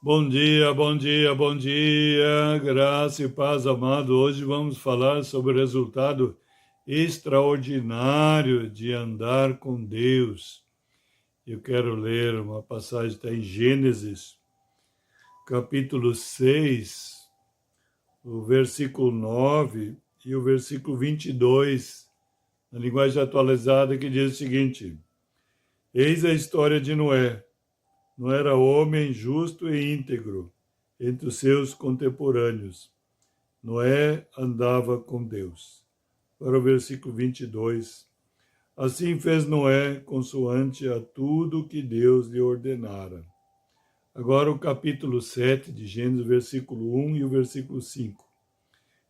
Bom dia, bom dia, bom dia, graça e paz, amado. Hoje vamos falar sobre o resultado extraordinário de andar com Deus. Eu quero ler uma passagem que está em Gênesis, capítulo 6, o versículo 9 e o versículo 22, na linguagem atualizada, que diz o seguinte: Eis a história de Noé. Não era homem justo e íntegro entre os seus contemporâneos. Noé andava com Deus. Para o versículo 22. Assim fez Noé consoante a tudo que Deus lhe ordenara. Agora o capítulo 7 de Gênesis, versículo 1 e o versículo 5.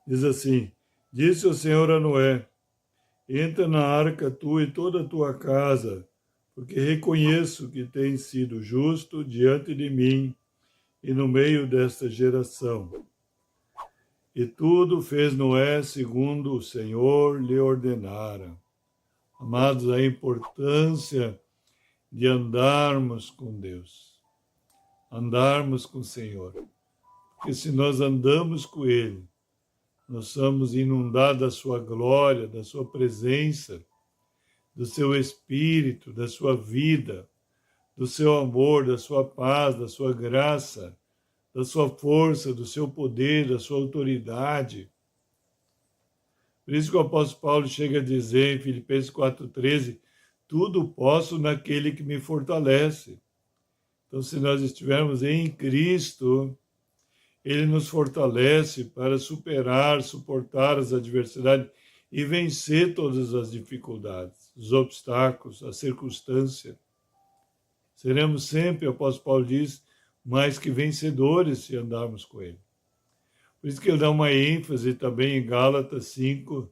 Diz assim: Disse o Senhor a Noé: Entra na arca tu e toda a tua casa, porque reconheço que tens sido justo diante de mim e no meio desta geração. E tudo fez Noé segundo o Senhor lhe ordenara. Amados, a importância de andarmos com Deus, andarmos com o Senhor. Porque se nós andamos com Ele, nós somos inundados da sua glória, da sua presença, do seu Espírito, da sua vida, do seu amor, da sua paz, da sua graça, da sua força, do seu poder, da sua autoridade. Por isso que o apóstolo Paulo chega a dizer em Filipenses 4,13, tudo posso naquele que me fortalece. Então, se nós estivermos em Cristo, Ele nos fortalece para superar, suportar as adversidades e vencer todas as dificuldades, os obstáculos, as circunstâncias. Seremos sempre, o apóstolo Paulo diz, mais que vencedores se andarmos com Ele. Por isso que ele dá uma ênfase também em Gálatas 5,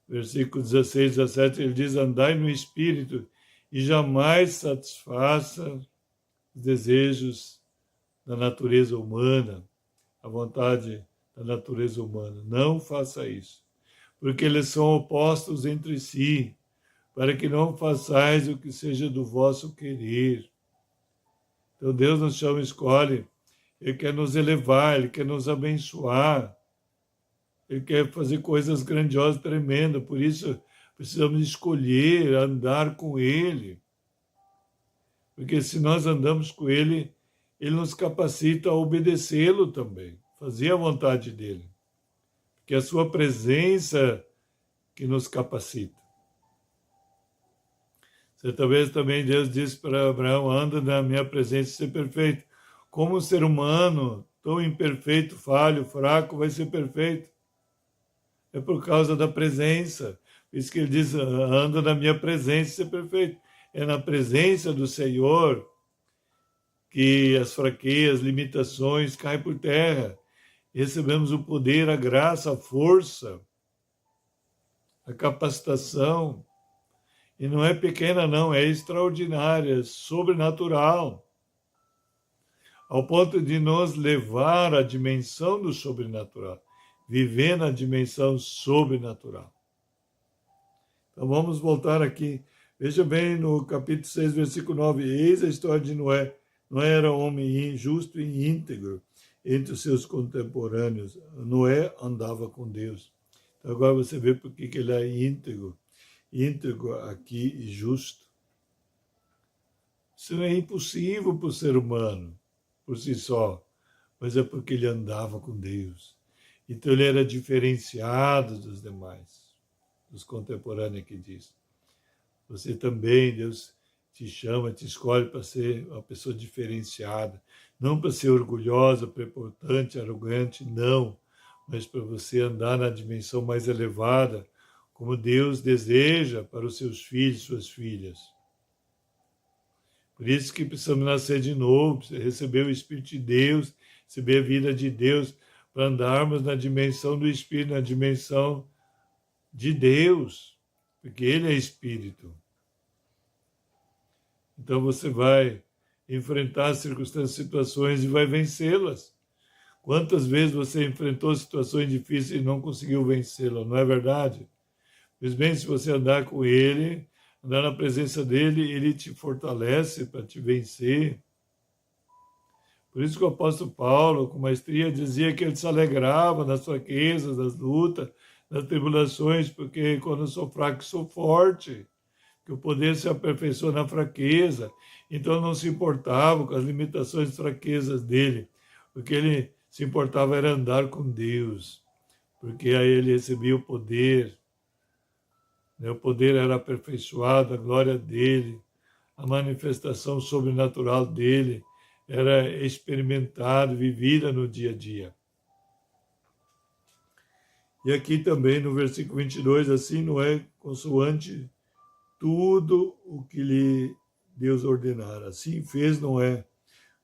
versículo 16, 17, ele diz, andai no Espírito e jamais satisfaça os desejos da natureza humana, a vontade da natureza humana. Não faça isso, porque eles são opostos entre si, para que não façais o que seja do vosso querer. Então Deus nos chama e escolhe. Ele quer nos elevar, Ele quer nos abençoar, Ele quer fazer coisas grandiosas, tremendas. Por isso, precisamos escolher andar com Ele. Porque se nós andamos com Ele, Ele nos capacita a obedecê-lo também, fazer a vontade dEle. Porque é a sua presença que nos capacita. Certa vez também Deus disse para Abraão, anda na minha presença e ser perfeito. Como um ser humano tão imperfeito, falho, fraco, vai ser perfeito? É por causa da presença. Por isso que ele diz, anda na minha presença e ser perfeito. É na presença do Senhor que as fraquezas, limitações caem por terra. Recebemos o poder, a graça, a força, a capacitação. E não é pequena não, é extraordinária, é sobrenatural. Ao ponto de nos levar à dimensão do sobrenatural, viver na dimensão sobrenatural. Então vamos voltar aqui. Veja bem no capítulo 6, versículo 9. Eis a história de Noé. Noé era homem injusto e íntegro entre os seus contemporâneos. Noé andava com Deus. Então agora você vê por que ele é íntegro. Íntegro aqui e justo. Isso é impossível para o ser humano, por si só, mas é porque ele andava com Deus. Então ele era diferenciado dos demais, dos contemporâneos que diz. Você também, Deus te chama, te escolhe para ser uma pessoa diferenciada, não para ser orgulhosa, prepotente, arrogante, não, mas para você andar na dimensão mais elevada, como Deus deseja para os seus filhos e suas filhas. Por isso que precisamos nascer de novo, receber o Espírito de Deus, receber a vida de Deus, para andarmos na dimensão do Espírito, na dimensão de Deus, porque Ele é Espírito. Então você vai enfrentar circunstâncias, situações e vai vencê-las. Quantas vezes você enfrentou situações difíceis e não conseguiu vencê-las, não é verdade? Pois bem, se você andar com Ele, andar na presença dEle, Ele te fortalece para te vencer. Por isso que o apóstolo Paulo, com maestria, dizia que ele se alegrava nas fraquezas, nas lutas, nas tribulações, porque quando eu sou fraco, sou forte, que o poder se aperfeiçoa na fraqueza. Então não se importava com as limitações e fraquezas dele, o que ele se importava era andar com Deus, porque aí ele recebia o poder, né? O poder era aperfeiçoado, a glória dele, a manifestação sobrenatural dele era experimentada, vivida no dia a dia. E aqui também no versículo 22, assim não é consoante tudo o que lhe Deus ordenara. Assim fez Noé,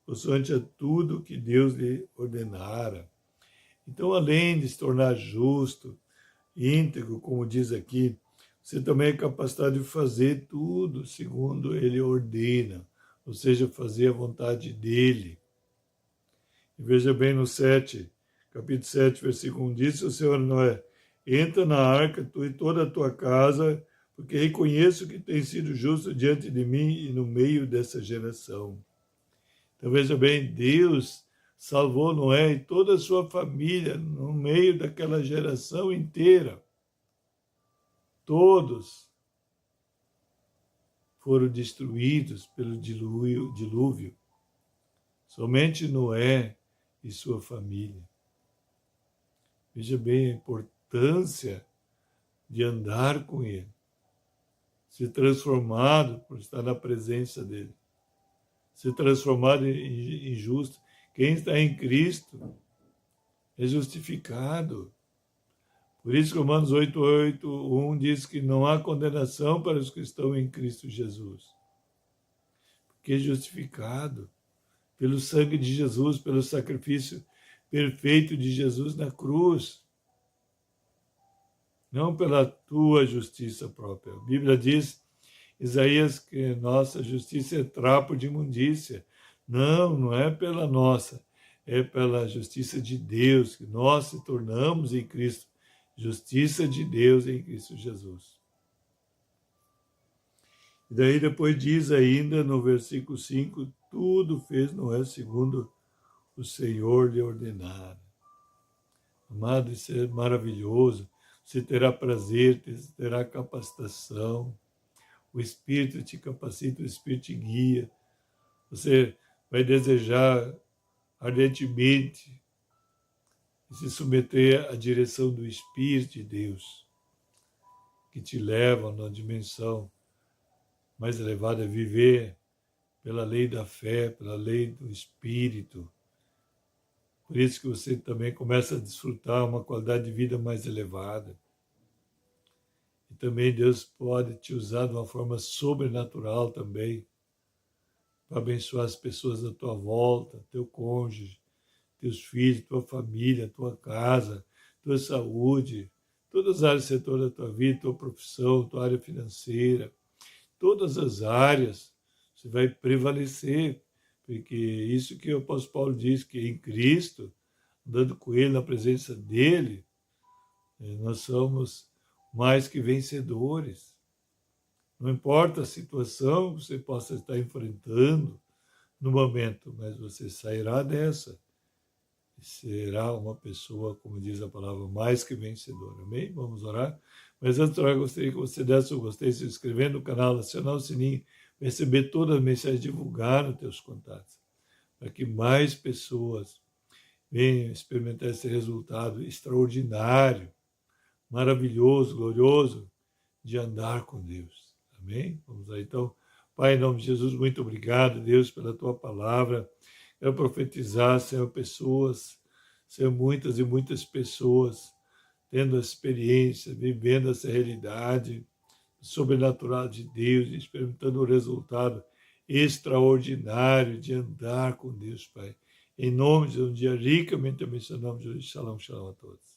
consoante a tudo que Deus lhe ordenara. Então, além de se tornar justo, íntegro, como diz aqui, você também é capacitado de fazer tudo segundo ele ordena, ou seja, fazer a vontade dele. E veja bem no 7, capítulo 7, versículo 1, disse o Senhor Noé, entra na arca, tu e toda a tua casa, porque reconheço que tens sido justo diante de mim e no meio dessa geração. Então veja bem, Deus salvou Noé e toda a sua família no meio daquela geração inteira. Todos foram destruídos pelo dilúvio. Somente Noé e sua família. Veja bem a importância de andar com ele, ser transformado por estar na presença dele, ser transformado em justo. Quem está em Cristo é justificado. Por isso, Romanos 8:1 diz que não há condenação para os que estão em Cristo Jesus. Porque é justificado pelo sangue de Jesus, pelo sacrifício perfeito de Jesus na cruz. Não pela tua justiça própria. A Bíblia diz, Isaías, que nossa justiça é trapo de imundícia. Não, não é pela nossa, é pela justiça de Deus, que nós se tornamos em Cristo. Justiça de Deus em Cristo Jesus. E daí depois diz ainda no versículo 5, tudo fez Noé segundo o Senhor lhe ordenara. Amado, isso é maravilhoso. Você terá prazer, terá capacitação. O Espírito te capacita, o Espírito te guia. Você vai desejar ardentemente se submeter à direção do Espírito de Deus, que te leva a uma dimensão mais elevada, a viver pela lei da fé, pela lei do Espírito. Por isso que você também começa a desfrutar uma qualidade de vida mais elevada. E também Deus pode te usar de uma forma sobrenatural também, para abençoar as pessoas da tua volta, teu cônjuge, teus filhos, tua família, tua casa, tua saúde, todas as áreas do setor da tua vida, tua profissão, tua área financeira, todas as áreas, você vai prevalecer, porque isso que o apóstolo Paulo diz, que em Cristo, andando com ele, na presença dele, nós somos mais que vencedores. Não importa a situação que você possa estar enfrentando no momento, mas você sairá dessa e será uma pessoa, como diz a palavra, mais que vencedora. Amém? Vamos orar? Mas antes de orar, gostaria que você desse o gostei, se inscrever no canal, acionar o sininho, receber todas as mensagens, divulgar nos teus contatos, para que mais pessoas venham experimentar esse resultado extraordinário, maravilhoso, glorioso, de andar com Deus. Amém? Vamos lá então. Pai, em nome de Jesus, muito obrigado, Deus, pela tua palavra. Quero profetizar, Senhor, pessoas, Senhor, muitas e muitas pessoas tendo a experiência, vivendo essa realidade sobrenatural de Deus, experimentando o resultado extraordinário de andar com Deus, Pai. Em nome de um dia ricamente abençoado, em nome de Jesus. Shalom, shalom a todos.